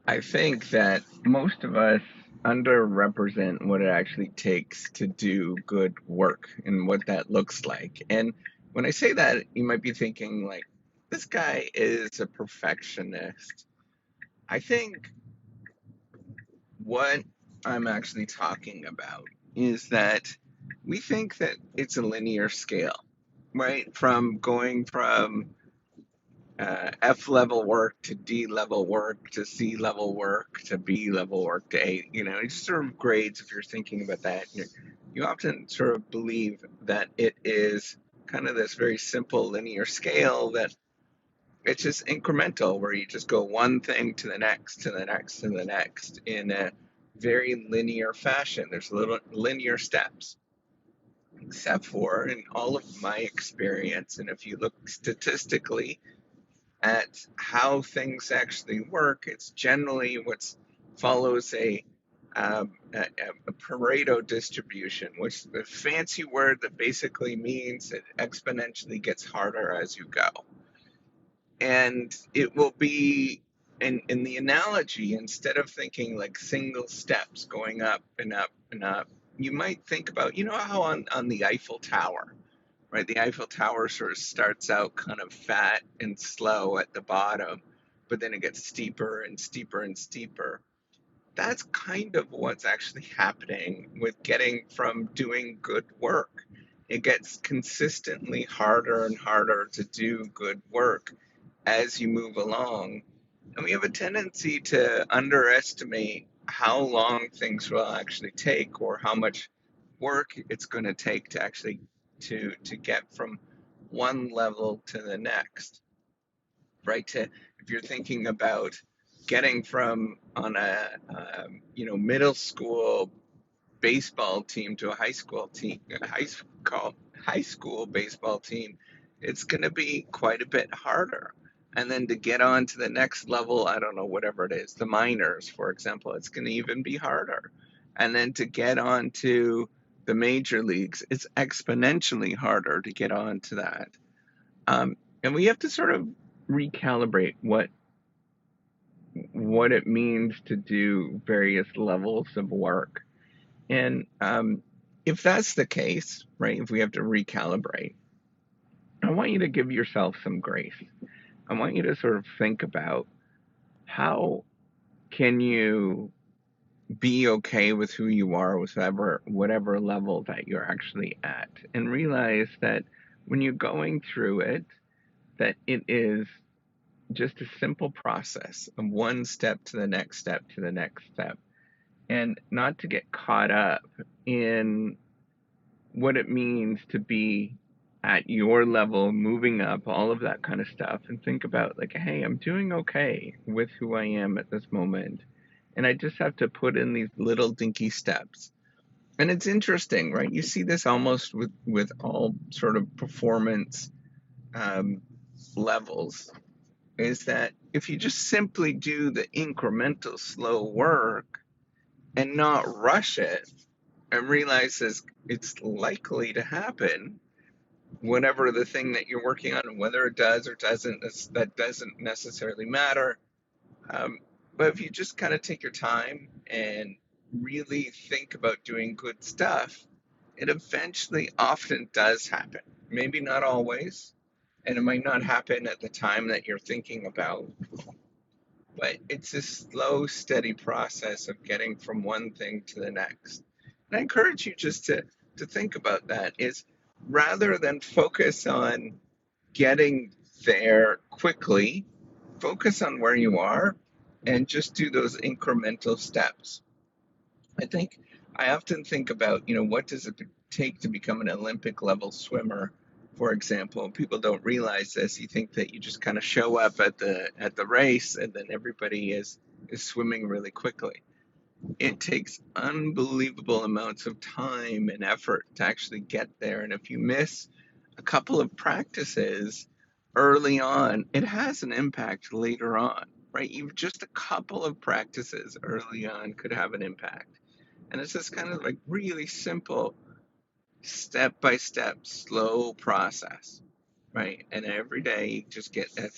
I think that most of us underrepresent what it actually takes to do good work and what that looks like. And when I say that, you might be thinking, like, this guy is a perfectionist. I think what I'm actually talking about is that we think that it's a linear scale, right? From going from F level work to D level work to C level work to B level work to A. It's sort of grades if you're thinking about that. You often sort of believe that it is kind of this very simple linear scale that it's just incremental, where you just go one thing to the next, to the next, to the next in a very linear fashion. There's little linear steps, except for in all of my experience, and if you look statistically at how things actually work, it's generally what follows a Pareto distribution, which is a fancy word that basically means it exponentially gets harder as you go. And it will be, in the analogy, instead of thinking like single steps going up and up and up, you might think about, how on the Eiffel Tower, right? The Eiffel Tower sort of starts out kind of fat and slow at the bottom, but then it gets steeper and steeper and steeper. That's kind of what's actually happening with getting from doing good work. It gets consistently harder and harder to do good work as you move along. And we have a tendency to underestimate how long things will actually take, or how much work it's going to take to actually to get from one level to the next, right? If you're thinking about getting from on a middle school baseball team to a high school team, high school baseball team, it's going to be quite a bit harder. And then to get on to the next level, I don't know, whatever it is, the minors, for example, it's going to even be harder. And then to get on to the major leagues, it's exponentially harder to get on to that. And we have to sort of recalibrate what it means to do various levels of work. And if that's the case, right, if we have to recalibrate, I want you to give yourself some grace. I want you to sort of think about how can you be okay with who you are, with whatever level that you're actually at, and realize that when you're going through it, that it is just a simple process of one step to the next step to the next step, and not to get caught up in what it means to be at your level, moving up, all of that kind of stuff, and think about, like, hey, I'm doing okay with who I am at this moment. And I just have to put in these little dinky steps. And it's interesting, right? You see this almost with all sort of performance um, levels, is that if you just simply do the incremental slow work and not rush it, and realize it's likely to happen, whatever the thing that you're working on, and whether it does or doesn't, that doesn't necessarily matter. But if you just kind of take your time and really think about doing good stuff, it eventually often does happen. Maybe not always, and it might not happen at the time that you're thinking about, but it's a slow, steady process of getting from one thing to the next. And I encourage you just to think about that, is rather than focus on getting there quickly, focus on where you are and just do those incremental steps. I think I often think about, what does it take to become an Olympic level swimmer, for example. People don't realize this. You think that you just kind of show up at the race and then everybody is swimming really quickly. It takes unbelievable amounts of time and effort to actually get there. And if you miss a couple of practices early on, it has an impact later on, right? You've just a couple of practices early on could have an impact. And it's just kind of like really simple, step by step, slow process, right? And every day you just get a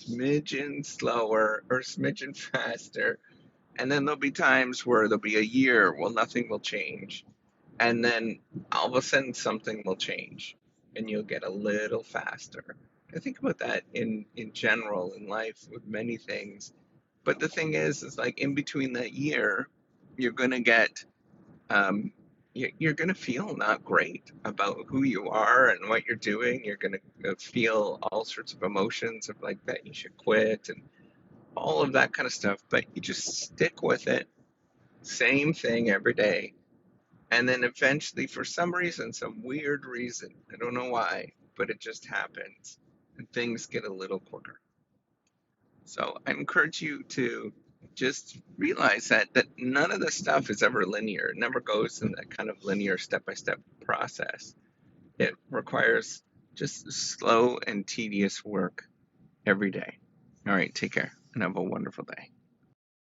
smidgen slower or smidgen faster And then there'll be times where there'll be a year, well, nothing will change. And then all of a sudden something will change and you'll get a little faster. I think about that in general in life with many things. But the thing is like in between that year, you're going to get, um, you're going to feel not great about who you are and what you're doing. You're going to feel all sorts of emotions of like that you should quit and all of that kind of stuff. But you just stick with it, same thing every day. And then eventually, for some reason, some weird reason, I don't know why, but it just happens. And things get a little quicker. So I encourage you to just realize that none of this stuff is ever linear. It never goes in that kind of linear step-by-step process. It requires just slow and tedious work every day. All right, take care and have a wonderful day.